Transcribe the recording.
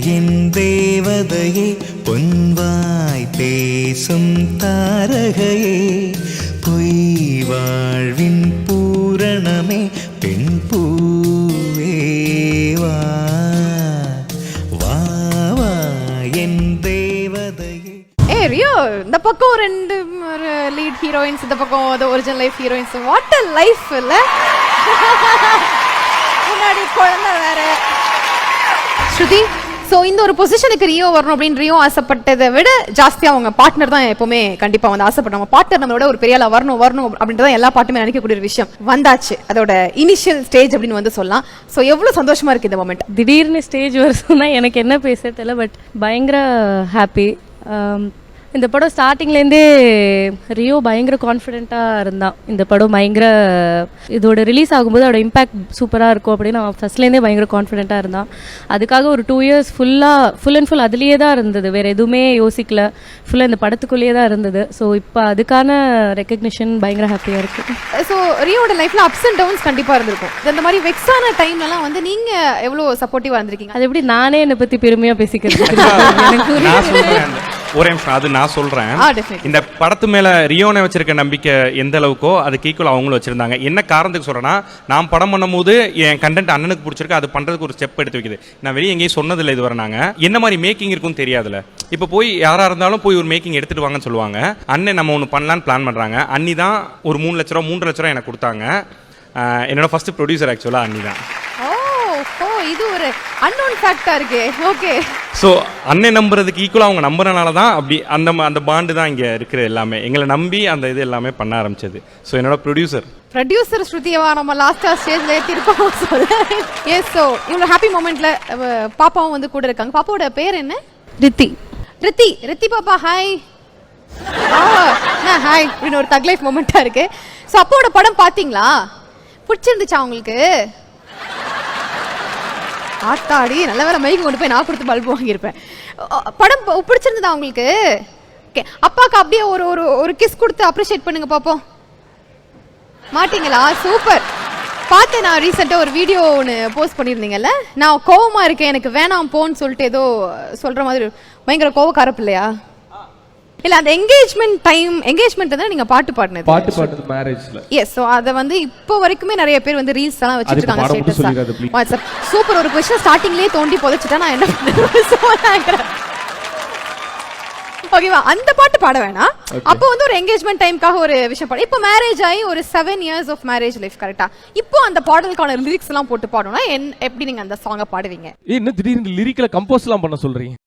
என் தேவதையே பொன்வாய் பேசும் தாரகையே பொய் வாழ்வின் பூரணமே பெண் பூவேவா வா வா என் தேவதையே. ரியோ இந்த பக்கம் ரெண்டு லீட் ஹீரோயின்ஸ், இந்த பக்கம் original life heroines. What a life இல்ல. முன்னாடி குழந்தை வேற. ஸ்ருதி, ஸோ இந்த ஒரு பொசிஷனுக்கு ரியோ வரணும் அப்படின்னு ரியோ ஆசைப்பட்டதை விட ஜாஸ்தியாக அவங்க பார்ட்னர் தான் எப்பவுமே கண்டிப்பாக வந்து ஆசைப்பட்டாங்க. பார்ட்னர் நம்மளோட ஒரு பெரிய ஆளா வரணும் அப்படின்றத எல்லா பாட்டுமே நினைக்கக்கூடிய ஒரு விஷயம். வந்தாச்சு, அதோட இனிஷியல் ஸ்டேஜ் அப்படின்னு வந்து சொல்லலாம். ஸோ எவ்வளோ சந்தோஷமா இருக்கு இந்த மொமெண்ட். திடீர்னு ஸ்டேஜ் வருஷம்னா எனக்கு என்ன பேச தெரியல, பட் பயங்கர ஹாப்பி. இந்த படம் ஸ்டார்டிங்லேருந்தே ரியோ பயங்கர கான்ஃபிடென்ட்டாக இருந்தான். இந்த படம் பயங்கர இதோட ரிலீஸ் ஆகும்போது அதோட இம்பேக்ட் சூப்பராக இருக்கும் அப்படின்னு அவன் ஃபஸ்ட்லேருந்தே பயங்கர கான்ஃபிடென்ட்டாக இருந்தான். அதுக்காக ஒரு 2 years ஃபுல் அண்ட் ஃபுல் அதுலேயே தான் இருந்தது, வேறு எதுவுமே யோசிக்கல, ஃபுல்லாக இந்த படத்துக்குள்ளேயே தான் இருந்தது. ஸோ இப்போ அதுக்கான ரெக்கக்னிஷன் பயங்கர ஹாப்பியாக இருக்குது. ஸோ ரியோட லைஃப்பில் அப்ஸ் அண்ட் டவுன்ஸ் கண்டிப்பாக இருந்திருக்கும். இந்த மாதிரி வெக்ஸான டைம்லலாம் வந்து நீங்கள் எவ்வளோ சப்போர்ட்டிவாக இருந்திருக்கீங்க? அது எப்படி நானே என்னை பற்றி பெருமையாக பேசிக்கிறது. ஒரே நிமிஷம், அது நான் சொல்றேன். இந்த படத்து மேல ரியோனை வச்சிருக்க நம்பிக்கை எந்த அளவுக்கோ அதுக்கு ஈக்குவல் அவங்களும் வச்சிருந்தாங்க. என்ன காரணத்துக்கு சொல்றேன்னா, நான் படம் பண்ணும்போது என் கண்டென்ட் அண்ணனுக்கு பிடிச்சிருக்கு, அது பண்றதுக்கு ஒரு ஸ்டெப் எடுத்து வைக்குது. நான் வெளியே எங்கேயும் சொன்னதில்லை இதுவரை. நாங்க என்ன மாதிரி மேக்கிங் இருக்குன்னு தெரியாதுல. இப்போ போய் யாரா இருந்தாலும் போய் ஒரு மேக்கிங் எடுத்துட்டு வாங்கன்னு சொல்லுவாங்க. அண்ணன் நம்ம ஒன்று பண்ணலான்னு பிளான் பண்றாங்க. அண்ணி தான் ஒரு 3 லட்ச ரூபா 3.5 லட்ச ரூபா எனக்கு கொடுத்தாங்க. என்னோட ஃபர்ஸ்ட் ப்ரொடியூசர் ஆக்சுவலா அண்ணி தான். இது ஒரு அன்னோன் ஃபேக்டா இருக்கு. ஓகே, ஸோ அண்ணன் நம்புறதுக்கு ஈக்குவலாக அவங்க நம்புறனால தான் அப்படி அந்த பாண்டு தான் இங்கே இருக்கிற எல்லாமே. எங்களை நம்பி அந்த இது எல்லாமே பண்ண ஆரம்பிச்சது. ஸோ என்னோட ப்ரொடியூசர் ஸ்ருதியவா நம்ம லாஸ்டா ஸ்டேஜ்ல ஏற்றிருக்கோம். எஸ், ஸோ இவ்வளோ ஹாப்பி மூமெண்ட்ல பாப்பாவும் வந்து கூட இருக்காங்க. பாப்பாவோட பேர் என்ன? ரித்தி பாப்பா, ஹாய். ஹாய் அப்படின்னு ஒரு தக் லைஃப் மூமெண்ட்டாக இருக்கு. ஸோ அப்பாவோட படம் பார்த்தீங்களா? பிடிச்சிருந்துச்சா உங்களுக்கு? ஆத்தாடி, நல்ல வேலை மைக்கு கொண்டு போய் நான் கொடுத்து பல்பு வாங்கியிருப்பேன். படம் பிடிச்சிருந்ததா உங்களுக்கு? ஓகே, அப்பாவுக்கு அப்படியே ஒரு ஒரு கிஸ் கொடுத்து அப்ரிஷியேட் பண்ணுங்க பாப்போம். மாட்டீங்களா? சூப்பர். பார்த்தேன், நான் ரீசெண்டாக ஒரு வீடியோ ஒன்று போஸ்ட் பண்ணியிருந்தீங்கல்ல, நான் கோவமாக இருக்கேன் எனக்கு வேணாம் போன்னு சொல்லிட்டு ஏதோ சொல்கிற மாதிரி. பயங்கர கோவக்கார பிள்ளையா? இல்ல, அந்த என்கேஜ்மெண்ட் தான் நீங்க பாட்டு பாடுனது மேரேஜ்ல. எஸ், சோ அத வந்து இப்போ வரைக்குமே நிறைய பேர் வந்து ரீல்ஸ் எல்லாம் வச்சிட்டு இருக்காங்க ஸ்டேட்டஸா. WhatsApp super. ஒரு क्वेश्चन ஸ்டார்டிங்லயே தோண்டி புதைச்சிட்டா நான் என்ன பண்ணுவேன்? ஓகேவா, அந்த பாட்டு பாட வேணாம். அப்போ வந்து ஒரு என்கேஜ்மெண்ட் டைம்க்காக ஒரு விஷயம் பாடு. இப்போ மேரேஜ் ஆகி ஒரு 7 years ஆஃப் மேரேஜ் லைஃப் கரெக்டா? இப்போ அந்த பாடலுக்கான லிரிக்ஸ் எல்லாம் போட்டு பாடணும்னா எப்படி நீங்க அந்த சாங்கை பாடுவீங்க? என்ன திடீர்னு லிரிக்ல கம்போஸ் எல்லாம் பண்ண சொல்றீங்க?